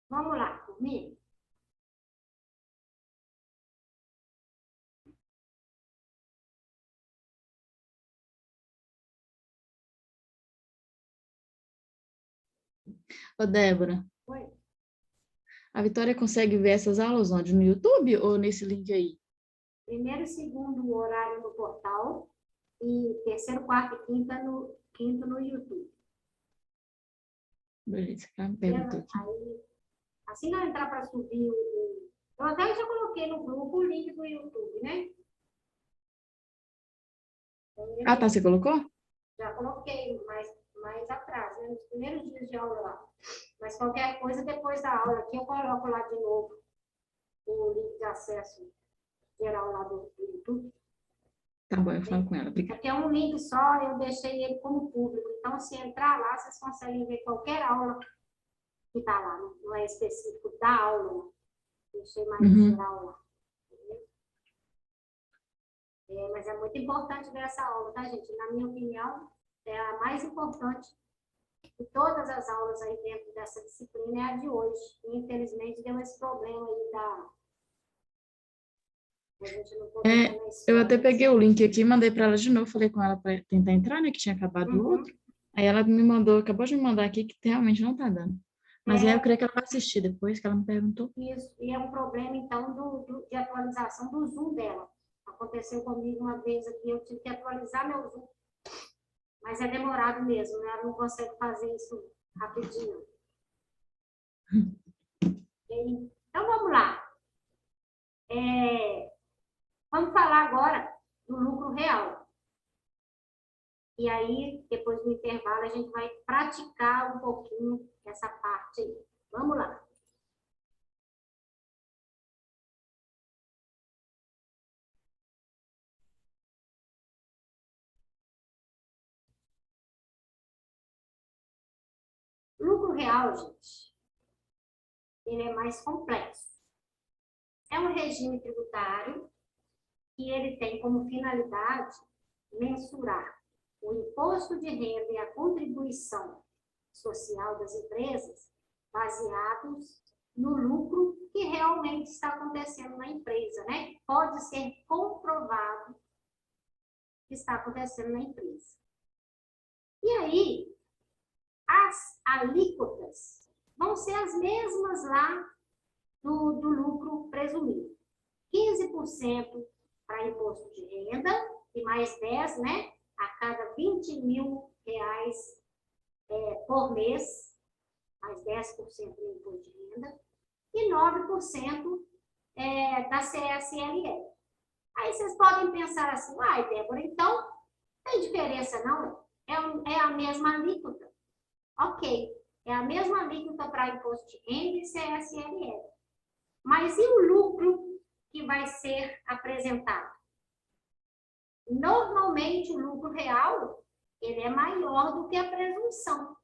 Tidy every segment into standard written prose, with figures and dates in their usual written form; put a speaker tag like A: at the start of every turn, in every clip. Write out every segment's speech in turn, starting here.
A: Vamos lá, comigo?
B: Ô, Débora,
A: Oi.
B: a Vitória consegue ver essas aulas onde? No YouTube ou nesse link aí?
A: Primeiro e segundo horário no portal e terceiro, quarto e quinto no YouTube.
B: Beleza, ela me perguntou
A: Beleza?
B: aqui.
A: Aí, assim que eu entrar para subir eu até já coloquei no grupo o link do YouTube, né?
B: Ah, tá, você colocou?
A: Já coloquei mais atrás, né? Nos primeiros dias de aula lá. Mas qualquer coisa, depois da aula aqui, eu coloco lá de novo o link de acesso geral lá do YouTube.
B: Tá bom, eu falo com ela.
A: É
B: Obrigada.
A: porque é um link só, eu deixei ele como público. Então, se entrar lá, vocês conseguem ver qualquer aula que está lá. Não é específico da aula. Deixei mais
B: Uhum.
A: geral lá. Mas é muito importante ver essa aula, tá, gente? Na minha opinião, é a mais importante de todas as aulas aí dentro dessa disciplina, é a de hoje. E, infelizmente, deu esse problema aí da gente não poder estar
B: É,
A: na
B: eu
A: escola.
B: até peguei o link aqui, mandei para ela de novo, falei com ela para tentar entrar, né, que tinha acabado o
A: Uhum.
B: outro. Aí ela me mandou, acabou de me mandar aqui que realmente não tá dando. Mas aí eu
A: É
B: creio que ela vai assistir depois, que ela me perguntou.
A: isso. E é um problema, então, de atualização do Zoom dela. Aconteceu comigo uma vez aqui, eu tive que atualizar meu Zoom. Mas é demorado mesmo, né? Ela não consegue fazer isso rapidinho. Então, vamos lá. Vamos falar agora do lucro real. E aí, depois do intervalo, a gente vai praticar um pouquinho essa parte aí. Vamos lá. Lucro real, gente, ele é mais complexo. É um regime tributário que ele tem como finalidade mensurar o imposto de renda e a contribuição social das empresas baseados no lucro que realmente está acontecendo na empresa, né? Pode ser comprovado que está acontecendo na empresa. E aí, as alíquotas vão ser as mesmas lá do lucro presumido. 15% para imposto de renda e mais 10, né? A cada 20 mil reais por mês, mais 10% no imposto de renda, e 9% da CSLL. Aí vocês podem pensar assim, ai, Débora, então não tem diferença não? É a mesma alíquota. Ok, é a mesma alíquota para imposto de renda e CSLL. Mas e o lucro que vai ser apresentado? Normalmente, o lucro real ele é maior do que a presunção.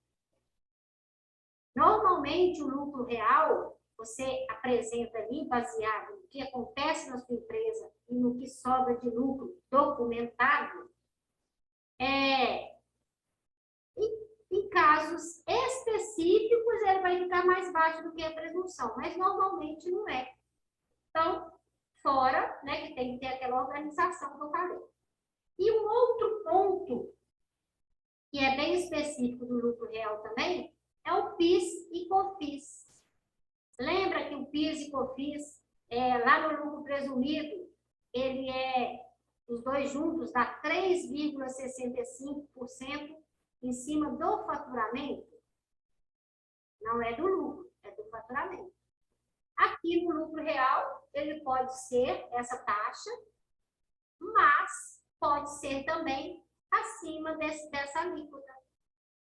A: Normalmente, o lucro real você apresenta ali baseado no que acontece na sua empresa e no que sobra de lucro documentado, em casos específicos ele vai ficar mais baixo do que a presunção, mas normalmente não é. Então, fora, né, que tem que ter aquela organização que eu falei. E um outro ponto que é bem específico do lucro real também, é o PIS e COFINS. Lembra que o PIS e COFINS, lá no lucro presumido, ele os dois juntos, dá 3,65% em cima do faturamento? Não é do lucro, é do faturamento. Aqui no lucro real, ele pode ser essa taxa, mas pode ser também acima dessa alíquota.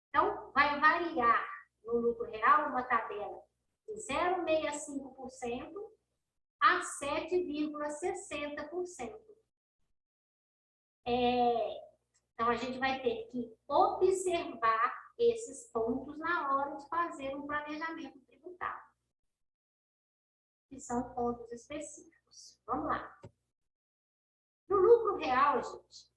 A: Então, vai variar no lucro real uma tabela de 0,65% a 7,60%. Então, a gente vai ter que observar esses pontos na hora de fazer um planejamento tributário, que são pontos específicos. Vamos lá. No lucro real, gente,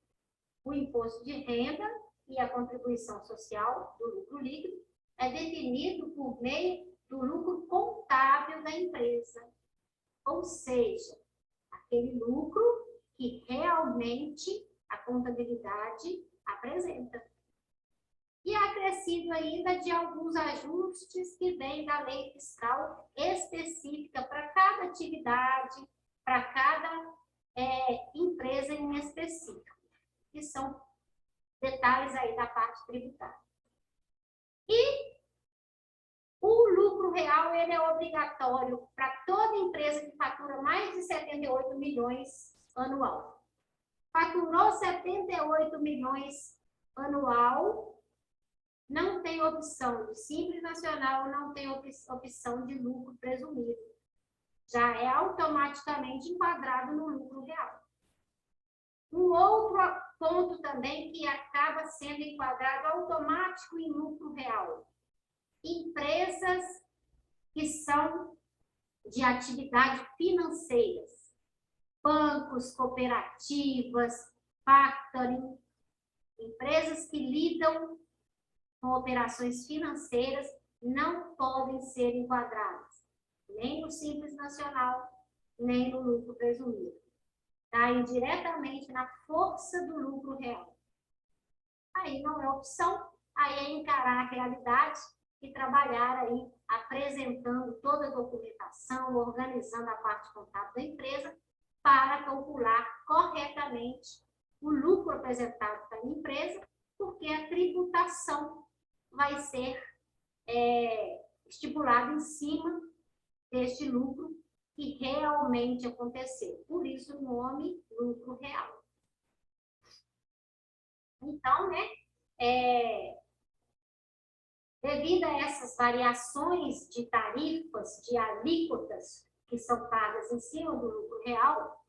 A: o imposto de renda e a contribuição social do lucro líquido é definido por meio do lucro contábil da empresa, ou seja, aquele lucro que realmente a contabilidade apresenta. E acrescido ainda de alguns ajustes que vêm da lei fiscal específica para cada atividade, para cada empresa em específico, que são detalhes aí da parte tributária. E o lucro real, ele é obrigatório para toda empresa que fatura mais de 78 milhões anual. Faturou 78 milhões anual, não tem opção de Simples Nacional, não tem opção de lucro presumido. Já é automaticamente enquadrado no lucro real. Um outro ponto também que acaba sendo enquadrado automático em lucro real. Empresas que são de atividade financeiras, bancos, cooperativas, factoring, empresas que lidam com operações financeiras não podem ser enquadradas, nem no Simples Nacional, nem no lucro presumido. Caem diretamente na força do lucro real. Aí não é opção, aí é encarar a realidade e trabalhar aí apresentando toda a documentação, organizando a parte contábil da empresa para calcular corretamente o lucro apresentado pela empresa, porque a tributação vai ser estipulada em cima deste lucro que realmente aconteceu. Por isso o nome lucro real. Então, devido a essas variações de tarifas, de alíquotas que são pagas em cima do lucro real,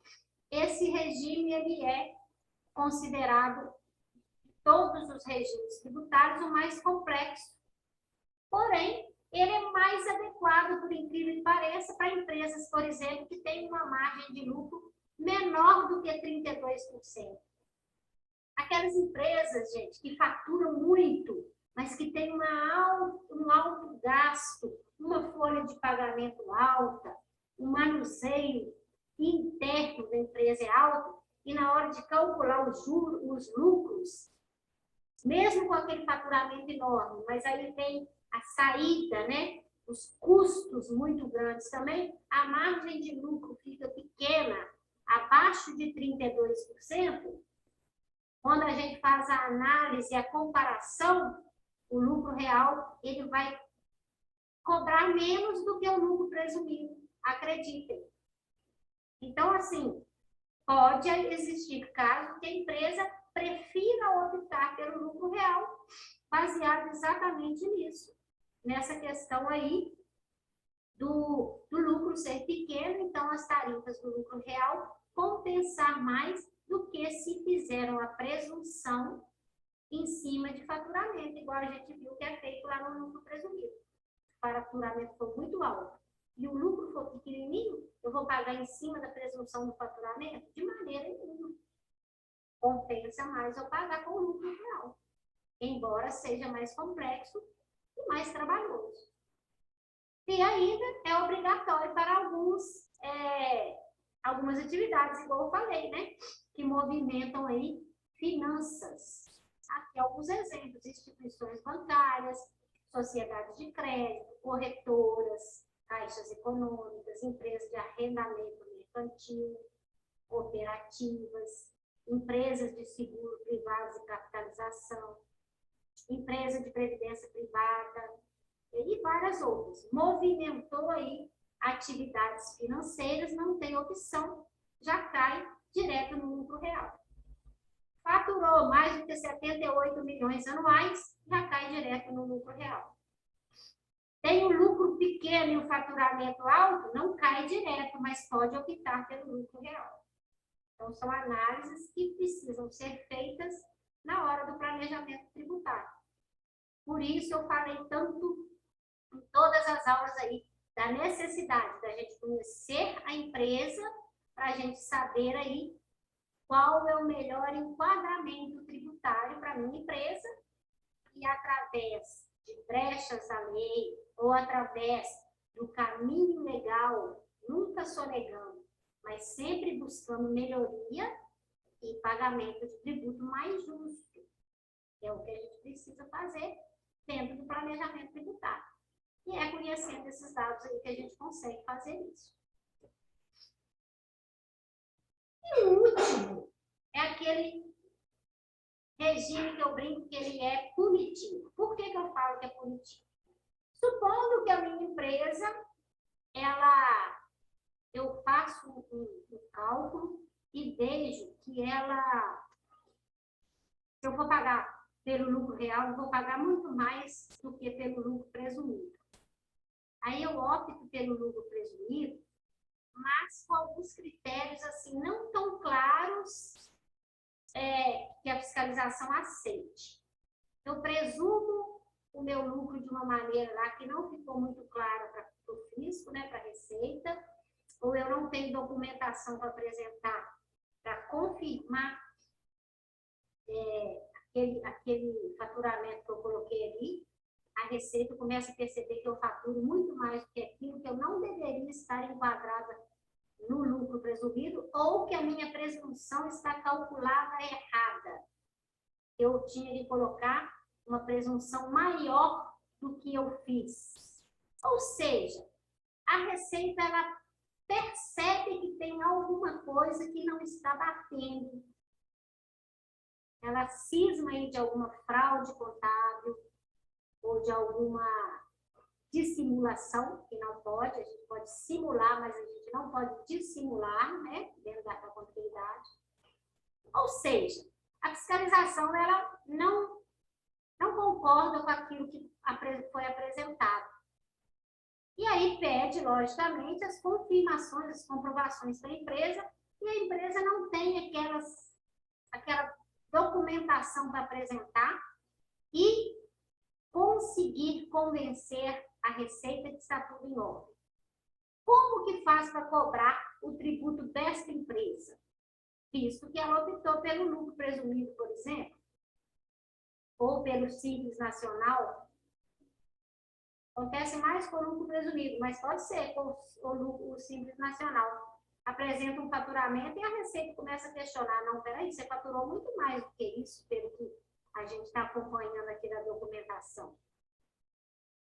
A: esse regime ele é considerado, todos os regimes tributários, o mais complexo. Porém, ele é mais adequado, por incrível que pareça, para empresas, por exemplo, que têm uma margem de lucro menor do que 32%. Aquelas empresas, gente, que faturam muito, mas que têm um alto gasto, uma folha de pagamento alta, um manuseio interno da empresa é alto, e na hora de calcular os lucros, mesmo com aquele faturamento enorme, mas aí vem a saída, né? Os custos muito grandes também, a margem de lucro fica pequena, abaixo de 32%. Quando a gente faz a análise, a comparação, o lucro real, ele vai cobrar menos do que o lucro presumido, acreditem. Então, assim, pode existir caso que a empresa prefira optar pelo lucro real, baseado exatamente nisso, nessa questão aí do lucro ser pequeno, então as tarifas do lucro real compensar mais do que se fizeram a presunção em cima de faturamento, igual a gente viu que é feito lá no lucro presumido. O faturamento for muito alto e o lucro for pequenininho, eu vou pagar em cima da presunção do faturamento? De maneira nenhuma. Compensa mais eu pagar com o lucro real, embora seja mais complexo e mais trabalhoso. E ainda é obrigatório para algumas atividades, igual eu falei, né? Que movimentam aí finanças. Aqui alguns exemplos: instituições bancárias, sociedades de crédito, corretoras, caixas econômicas, empresas de arrendamento mercantil, cooperativas, empresas de seguro privados e capitalização, empresa de previdência privada e várias outras. Movimentou aí atividades financeiras, não tem opção, já cai direto no lucro real. Faturou mais do que 78 milhões anuais, já cai direto no lucro real. Tem o lucro pequeno e o faturamento alto, não cai direto, mas pode optar pelo lucro real. Então, são análises que precisam ser feitas na hora do planejamento tributário. Por isso, eu falei tanto em todas as aulas aí da necessidade da gente conhecer a empresa para a gente saber aí qual é o melhor enquadramento tributário para a minha empresa e através de brechas à lei ou através do caminho legal, nunca sonegando, mas sempre buscando melhoria e pagamento de tributo mais justo. É o que a gente precisa fazer dentro do planejamento tributário. E é conhecendo esses dados aí que a gente consegue fazer isso. E o último é aquele regime que eu brinco que ele é punitivo. Por que eu falo que é punitivo? Supondo que a minha empresa, eu faço um cálculo e vejo que se eu for pagar pelo lucro real, eu vou pagar muito mais do que pelo lucro presumido. Aí eu opto pelo lucro presumido, mas com alguns critérios assim não tão claros que a fiscalização aceite. Eu presumo o meu lucro de uma maneira lá que não ficou muito clara para o fisco, né, para a Receita, ou eu não tenho documentação para apresentar para confirmar aquele faturamento que eu coloquei ali. A Receita começa a perceber que eu faturo muito mais do que aquilo, que eu não deveria estar enquadrada no lucro presumido, ou que a minha presunção está calculada errada. Eu tinha que colocar uma presunção maior do que eu fiz. Ou seja, a Receita, ela percebe que tem alguma coisa que não está batendo. Ela cisma aí de alguma fraude contábil ou de alguma dissimulação, que não pode, a gente pode simular, mas a gente não pode dissimular, né, dentro da contabilidade. Ou seja, a fiscalização, ela não concorda com aquilo que foi apresentado. E aí pede, logicamente, as confirmações, as comprovações da empresa, e a empresa não tem aquela documentação para apresentar e conseguir convencer a Receita que está tudo em ordem. Como que faz para cobrar o tributo desta empresa? Visto que ela optou pelo lucro presumido, por exemplo, ou pelo Simples Nacional. Acontece mais com o lucro presumido, mas pode ser com o Simples Nacional. Apresenta um faturamento e a Receita começa a questionar. Não, peraí, você faturou muito mais do que isso, pelo que a gente está acompanhando aqui na documentação.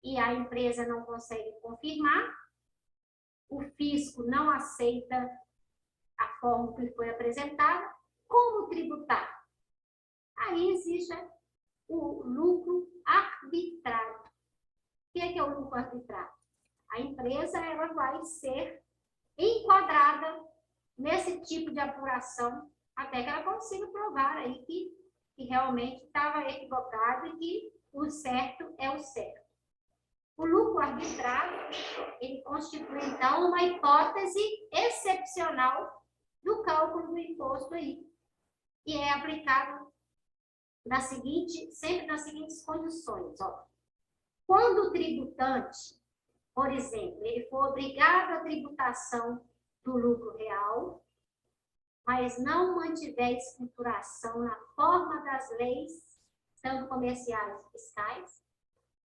A: E a empresa não consegue confirmar, o fisco não aceita a forma que foi apresentada. Como tributar? Aí existe o lucro arbitrário. O que é o lucro arbitrário? A empresa, ela vai ser enquadrada nesse tipo de apuração até que ela consiga provar aí que realmente estava equivocado e que o certo é o certo. O lucro arbitrário, ele constitui, então, uma hipótese excepcional do cálculo do imposto aí, e é aplicado sempre nas seguintes condições. Ó. Quando o tributante, por exemplo, ele for obrigado à tributação do lucro real, mas não mantiver escrituração na forma das leis, tanto comerciais e fiscais,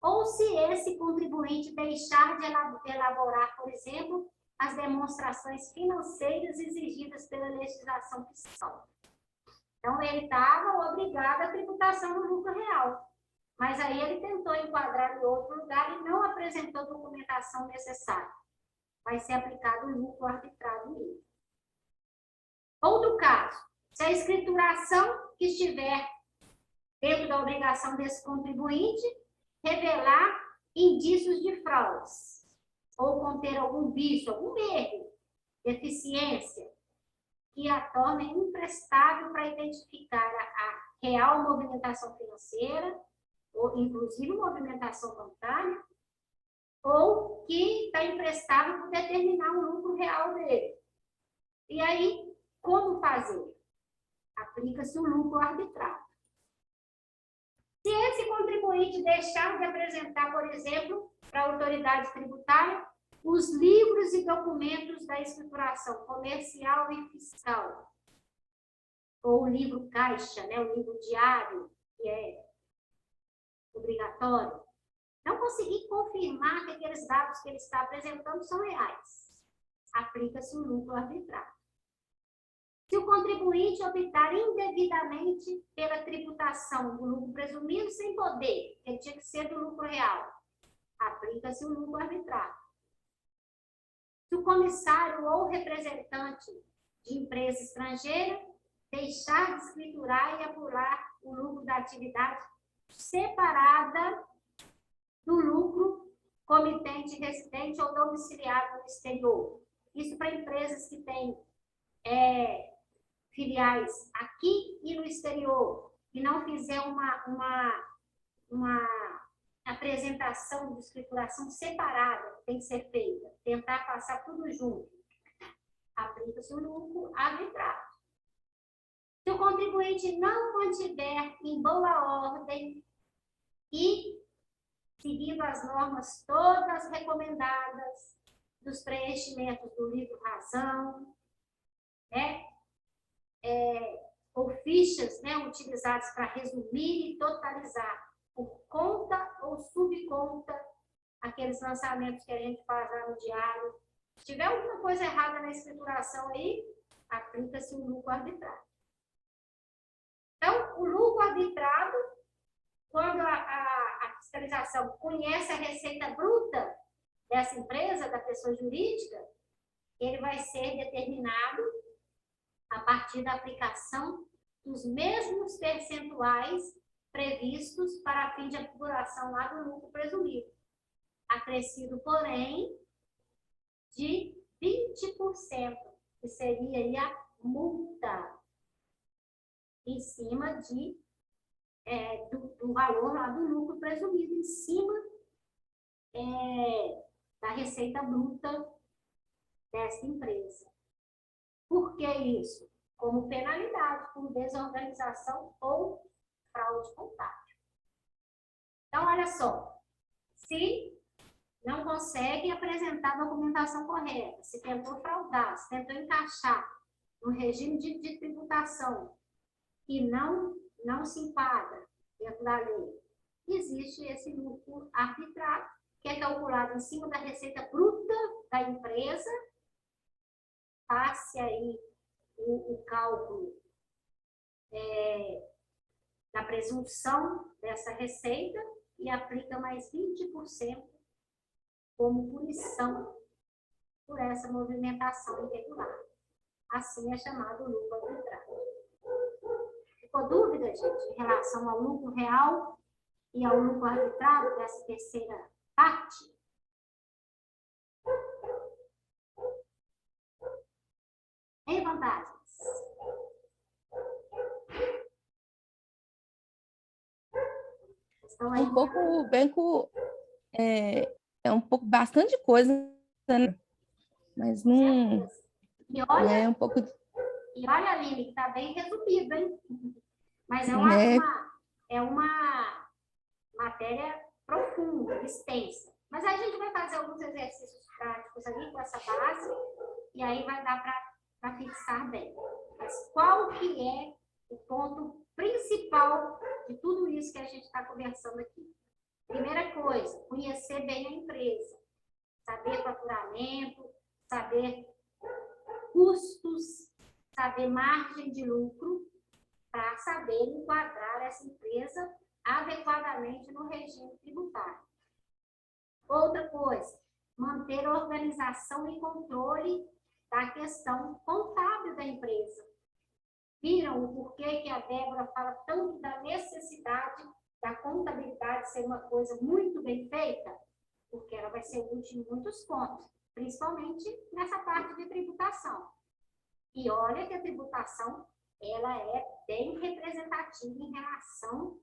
A: ou se esse contribuinte deixar de elaborar, por exemplo, as demonstrações financeiras exigidas pela legislação fiscal. Então, ele estava obrigado à tributação do lucro real, mas aí ele tentou enquadrar em outro lugar e não apresentou a documentação necessária. Vai ser aplicado o lucro arbitrário nele. Outro caso, se a escrituração que estiver dentro da obrigação desse contribuinte revelar indícios de fraudes, ou conter algum vício, algum erro, deficiência, que a tornem imprestável para identificar a real movimentação financeira, ou inclusive movimentação bancária, ou que está imprestável para determinar o lucro real dele. E aí, como fazer? Aplica-se o lucro arbitrário. Se esse contribuinte deixar de apresentar, por exemplo, para a autoridade tributária, os livros e documentos da escrituração comercial e fiscal, ou o livro caixa, né, o livro diário, que é obrigatório, não conseguir confirmar que aqueles dados que ele está apresentando são reais, aplica-se o lucro arbitrário. Se o contribuinte optar indevidamente pela tributação do lucro presumido sem poder, que tinha que ser do lucro real, aplica-se o lucro arbitrário. Se o comissário ou representante de empresa estrangeira deixar de escriturar e apurar o lucro da atividade separada do lucro comitente residente ou domiciliado no exterior. Isso para empresas que têm filiais aqui e no exterior, e não fizer uma apresentação de escrituração separada, que tem que ser feita, tentar passar tudo junto, aplica-se o lucro arbitrário. Se o contribuinte não mantiver em boa ordem e seguindo as normas todas recomendadas dos preenchimentos do livro-razão, ou fichas, utilizadas para resumir e totalizar por conta ou subconta aqueles lançamentos que a gente faz lá no diário. Se tiver alguma coisa errada na escrituração aí, aplica-se o lucro arbitrário. Então, o lucro arbitrado, quando a fiscalização conhece a receita bruta dessa empresa, da pessoa jurídica, ele vai ser determinado a partir da aplicação dos mesmos percentuais previstos para fim de apuração lá do lucro presumido, acrescido, porém, de 20%, que seria aí a multa em cima do valor lá do lucro presumido, em cima da receita bruta dessa empresa. Por que isso? Como penalidade por desorganização ou fraude contábil. Então, olha só, se não consegue apresentar a documentação correta, se tentou fraudar, se tentou encaixar no regime de tributação e não se enquadra dentro da lei, existe esse lucro arbitrário, que é calculado em cima da receita bruta da empresa, passe aí o cálculo da presunção dessa receita e aplica mais 20% como punição por essa movimentação irregular. Assim é chamado lucro arbitrário. Ficou dúvida, gente, em relação ao lucro real e ao lucro arbitrário dessa terceira parte? Em vantagens. Estão aí?
C: Um pouco, Benco, é um pouco, bastante coisa, né? Mas não...
A: E olha,
C: é um pouco...
A: E olha, Aline, que está bem resumido, hein? Mas é uma matéria profunda, extensa. Mas a gente vai fazer alguns exercícios práticos ali com essa base, e aí vai dar para fixar bem. Mas qual que é o ponto principal de tudo isso que a gente está conversando aqui? Primeira coisa, conhecer bem a empresa. Saber faturamento, saber custos, saber margem de lucro, para saber enquadrar essa empresa adequadamente no regime tributário. Outra coisa, manter a organização e controle da questão contábil da empresa. Viram o porquê que a Débora fala tanto da necessidade da contabilidade ser uma coisa muito bem feita? Porque ela vai ser útil em muitos pontos, principalmente nessa parte de tributação. E olha que a tributação, ela é bem representativa em relação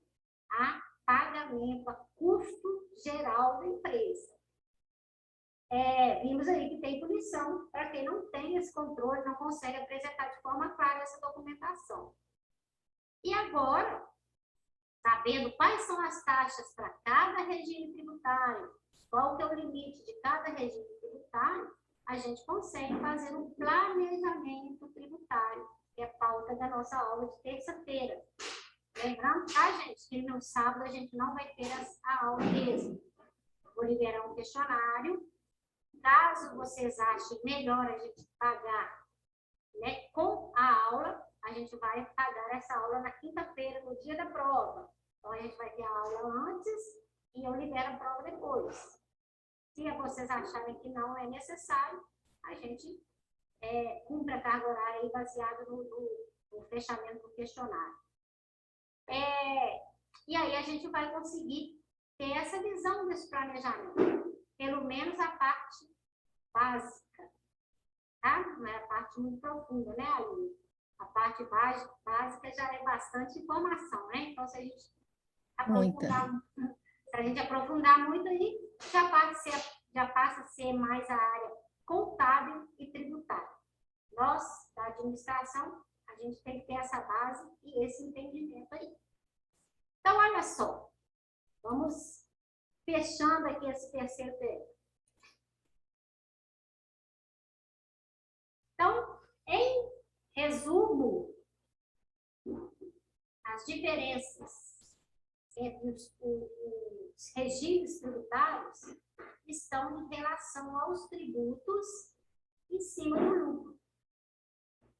A: a pagamento, a custo geral da empresa. Vimos aí que tem punição para quem não tem esse controle, não consegue apresentar de forma clara essa documentação. E agora, sabendo quais são as taxas para cada regime tributário, qual que é o limite de cada regime tributário, a gente consegue fazer um planejamento tributário, que é a pauta da nossa aula de terça-feira. Lembrando, tá, gente, que no sábado a gente não vai ter a aula mesmo. vou liberar um questionário. Caso vocês achem melhor a gente pagar, né, com a aula, a gente vai pagar essa aula na quinta-feira, no dia da prova. Então, a gente vai ter a aula antes e eu libero a prova depois. Se vocês acharem que não é necessário, a gente cumpre a carga horária aí baseada no fechamento do questionário. E aí a gente vai conseguir ter essa visão desse planejamento, pelo menos a parte básica, tá? Não é a parte muito profunda, né, Aline? A parte básica já é bastante informação, né? Então, se a gente aprofundar muito aí, já passa a ser mais a área contábil e tributária. Nós, da administração, a gente tem que ter essa base e esse entendimento aí. Então, olha só, vamos fechando aqui esse terceiro período. Então, em resumo, as diferenças entre os regimes tributários estão em relação aos tributos em cima do lucro.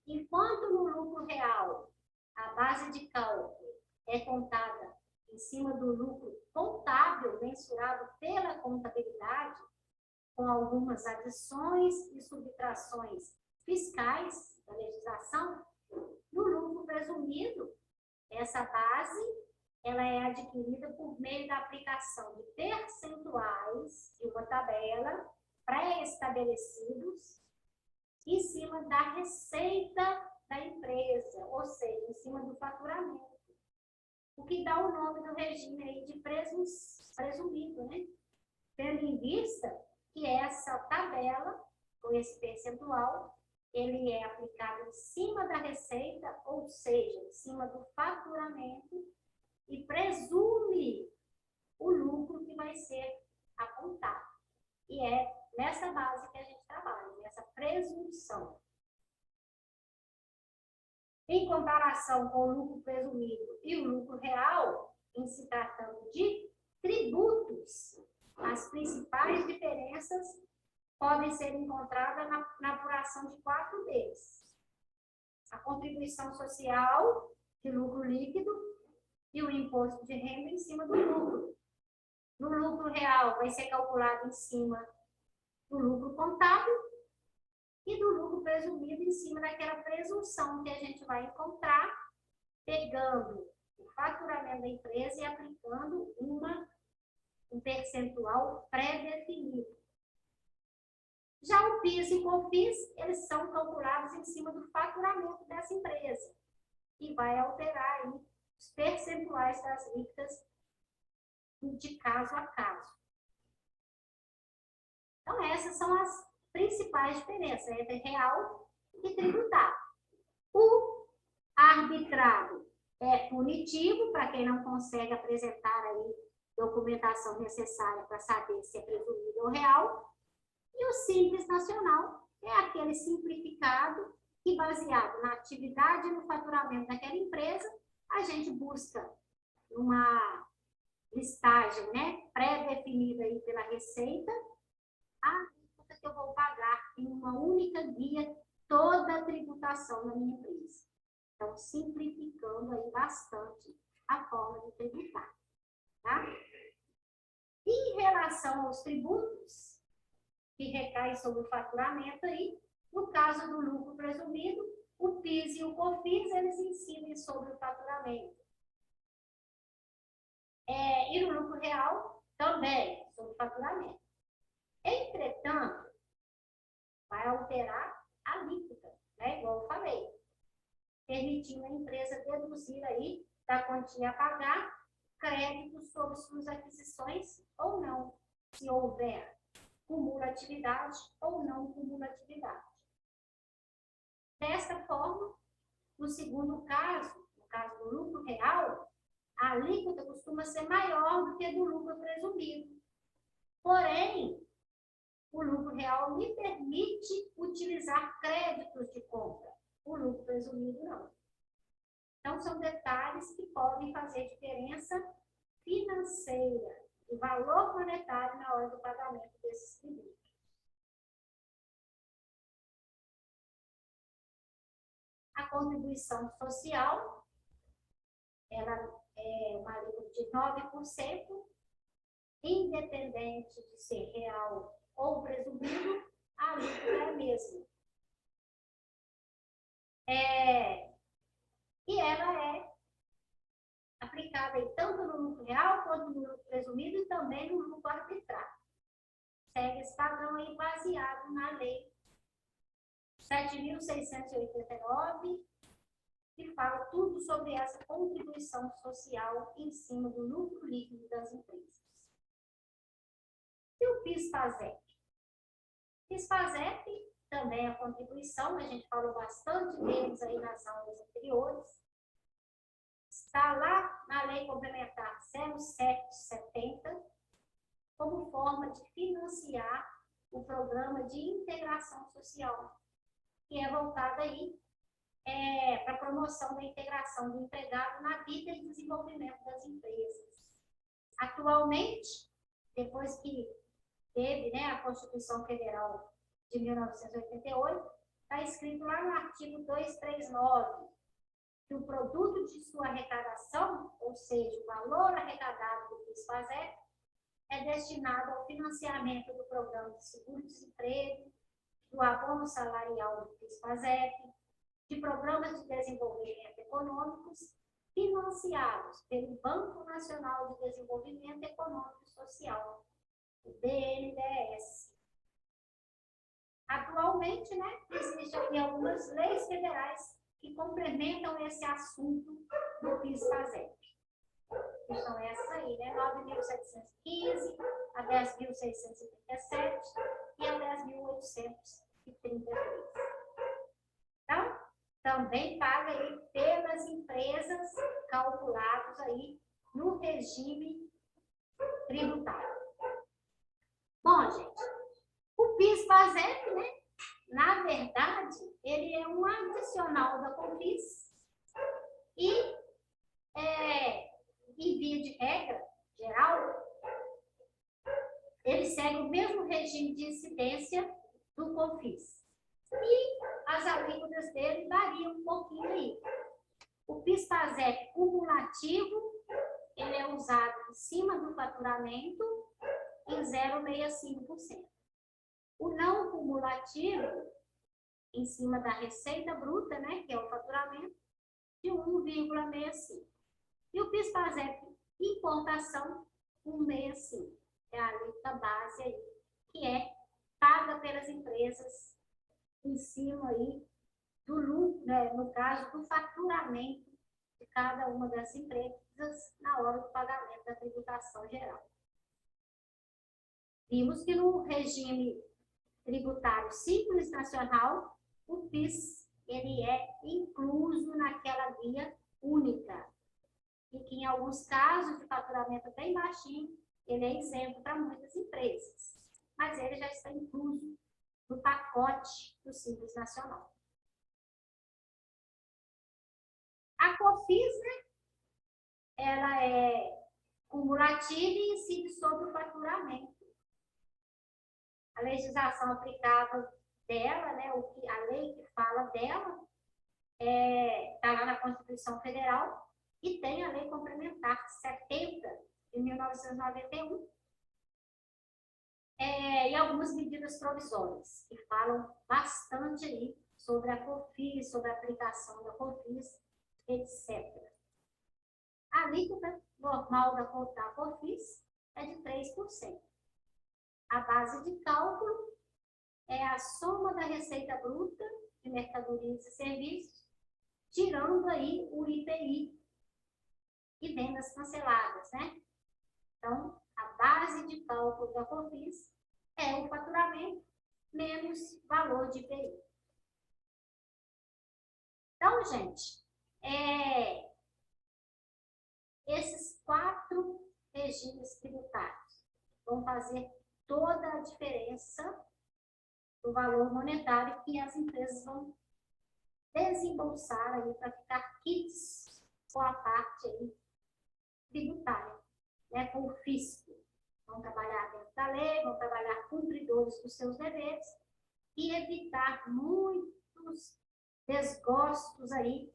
A: Enquanto no lucro real, a base de cálculo é contada em cima do lucro contábil mensurado pela contabilidade, com algumas adições e subtrações fiscais da legislação, no lucro presumido, essa base ela é adquirida por meio da aplicação de percentuais de uma tabela pré-estabelecidos em cima da receita da empresa, ou seja, em cima do faturamento. O que dá o nome do regime aí de presumido, né? Tendo em vista que essa tabela, com esse percentual, ele é aplicado em cima da receita, ou seja, em cima do faturamento, e presume o lucro que vai ser apontado. E é nessa base que a gente trabalha, nessa presunção. Em comparação com o lucro presumido e o lucro real, em se tratando de tributos, as principais diferenças podem ser encontradas na apuração de 4 deles. A contribuição social de lucro líquido e o imposto de renda em cima do lucro. No lucro real, vai ser calculado em cima do lucro contábil e do lucro presumido em cima daquela presunção que a gente vai encontrar, pegando o faturamento da empresa e aplicando um percentual pré-definido. Já o PIS e COFINS, eles são calculados em cima do faturamento dessa empresa e vai alterar aí os percentuais das líquidas de caso a caso. Então, essas são as principais diferenças entre real e tributário. O arbitrado é punitivo para quem não consegue apresentar aí documentação necessária para saber se é presumido ou real. E o simples nacional é aquele simplificado que, baseado na atividade e no faturamento daquela empresa, a gente busca uma listagem, né, pré-definida aí pela Receita, a alíquota que eu vou pagar em uma única guia toda a tributação da minha empresa. Então, simplificando aí bastante a forma de tributar, tá? Em relação aos tributos que recaem sobre o faturamento aí, no caso do lucro presumido, o PIS e o COFINS, eles incidem sobre o faturamento. E no lucro real, também, sobre o faturamento. Entretanto, vai alterar a alíquota, né? Igual eu falei, permitindo a empresa deduzir aí da quantia a pagar créditos sobre suas aquisições ou não, se houver cumulatividade ou não cumulatividade. Desta forma, no segundo caso, no caso do lucro real, a alíquota costuma ser maior do que a do lucro presumido. Porém, o lucro real me permite utilizar créditos de compra. O lucro presumido não. Então, são detalhes que podem fazer diferença financeira o valor monetário na hora do pagamento desses tributos. A contribuição social, ela é uma alíquota de 9%, independente de ser real ou presumido, a alíquota é a mesma. E ela é aplicada aí, tanto no lucro real quanto no lucro presumido e também no lucro arbitrário. Segue esse padrão aí baseado na lei 7.689, que fala tudo sobre essa contribuição social em cima do lucro líquido das empresas. E o PIS/PASEP? PIS/PASEP também é contribuição, a gente falou bastante deles aí nas aulas anteriores. Está lá na Lei Complementar 0770, como forma de financiar o programa de integração social, que é voltado aí para a promoção da integração do empregado na vida e desenvolvimento das empresas. Atualmente, depois que teve, né, a Constituição Federal de 1988, está escrito lá no artigo 239, que o produto de sua arrecadação, ou seja, o valor arrecadado do PIS/PASEP, é destinado ao financiamento do programa de seguro-desemprego, do abono salarial do PIS/PASEP, de programas de desenvolvimento econômicos financiados pelo Banco Nacional de Desenvolvimento Econômico e Social, o BNDES. Atualmente, né, existem algumas leis federais que complementam esse assunto do PIS/PASEP. Que são essas aí, né? 9.715, a 10.637 e a 10.833. Então, também paga aí pelas empresas calculados aí no regime tributário. Bom, gente, o PIS/PASEP, né? Na verdade, ele é um adicional da COFINS e, em via de regra geral, ele segue o mesmo regime de incidência do COFINS. E as alíquotas dele variam um pouquinho aí. O PIS/PASEP cumulativo, ele é usado em cima do faturamento em 0,65%. O não cumulativo, em cima da receita bruta, né, que é o faturamento, de 1,65%. E o PIS/PASEP importação, 1,65%. É a alíquota base aí, que é paga pelas empresas em cima aí do lucro, né, no caso do faturamento de cada uma das empresas na hora do pagamento da tributação geral. Vimos que no regime tributário simples nacional, o PIS ele é incluso naquela guia única. E que em alguns casos de faturamento bem baixinho, ele é isento para muitas empresas. Mas ele já está incluso no pacote do Simples Nacional. A COFINS, né, ela é cumulativa e incide sobre o faturamento. A legislação aplicável dela, né, a lei que fala dela, está lá na Constituição Federal e tem a Lei Complementar 70, de 1991, e algumas medidas provisórias que falam bastante aí sobre a COFINS, sobre a aplicação da COFINS, etc. A alíquota normal da COFINS é de 3%. A base de cálculo é a soma da receita bruta de mercadorias e serviços, tirando aí o IPI e vendas canceladas, né? Então, a base de cálculo da COFINS é o faturamento menos valor de IPI. Então, gente, esses 4 regimes tributários vão fazer toda a diferença do valor monetário que as empresas vão desembolsar aí para ficar quites com a parte aí tributária, né, com o fisco. vão trabalhar dentro da lei, vão trabalhar cumpridores dos seus deveres e evitar muitos desgostos aí.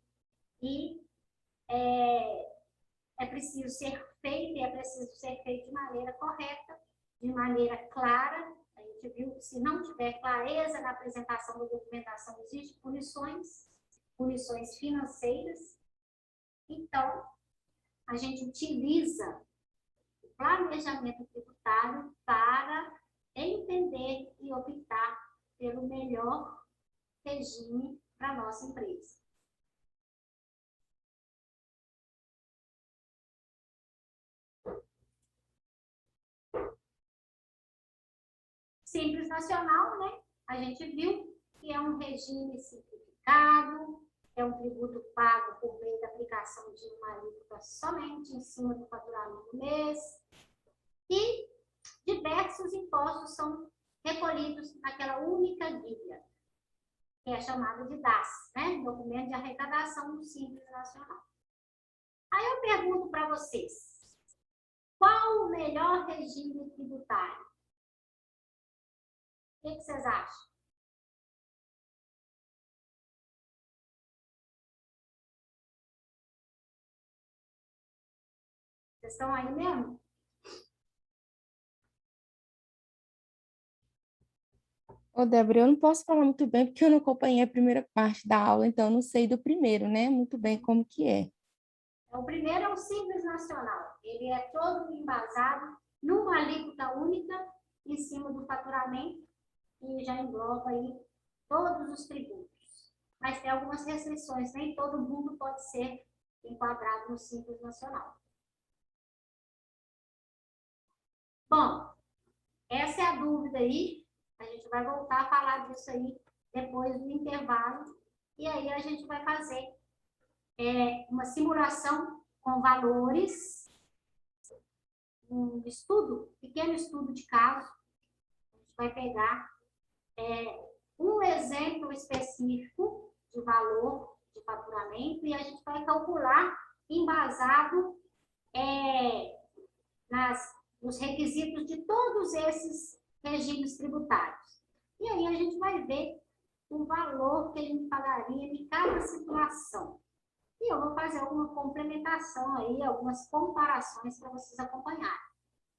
A: E é preciso ser feito, e é preciso ser feito de maneira correta, de maneira clara. A gente viu que se não tiver clareza na apresentação da documentação, existem punições financeiras. Então, a gente utiliza o planejamento tributário para entender e optar pelo melhor regime para a nossa empresa. Simples Nacional, né? A gente viu que é um regime simplificado, é um tributo pago por meio da aplicação de uma alíquota somente em cima do faturamento do mês, e diversos impostos são recolhidos naquela única guia, que é chamada de DAS, né? Documento de Arrecadação do Simples Nacional. Aí eu pergunto para vocês, qual o melhor regime tributário? O que vocês acham? Vocês estão aí mesmo?
C: Ô, Débora, eu não posso falar muito bem porque eu não acompanhei a primeira parte da aula, então eu não sei do primeiro, né? Muito bem como que é.
A: O primeiro é o Simples Nacional. Ele é todo embasado numa alíquota única em cima do faturamento e já engloba aí todos os tributos. Mas tem algumas restrições, nem todo mundo pode ser enquadrado no Simples Nacional. Bom, essa é a dúvida aí. A gente vai voltar a falar disso aí depois do intervalo. E aí a gente vai fazer uma simulação com valores, um estudo, pequeno estudo de caso. A gente vai pegar um exemplo específico de valor de faturamento e a gente vai calcular embasado nos requisitos de todos esses regimes tributários. E aí a gente vai ver o valor que a gente pagaria em cada situação. E eu vou fazer alguma complementação aí, algumas comparações para vocês acompanharem.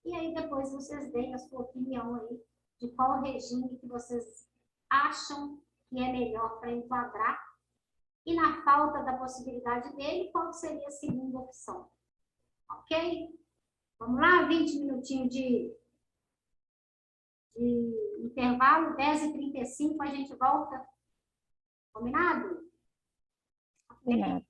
A: E aí depois vocês deem a sua opinião aí de qual regime que vocês acham que é melhor para enquadrar. E na falta da possibilidade dele, qual seria a segunda opção? Ok? Vamos lá, 20 minutinhos de intervalo, 10h35, a gente volta. Combinado?
C: Combinado.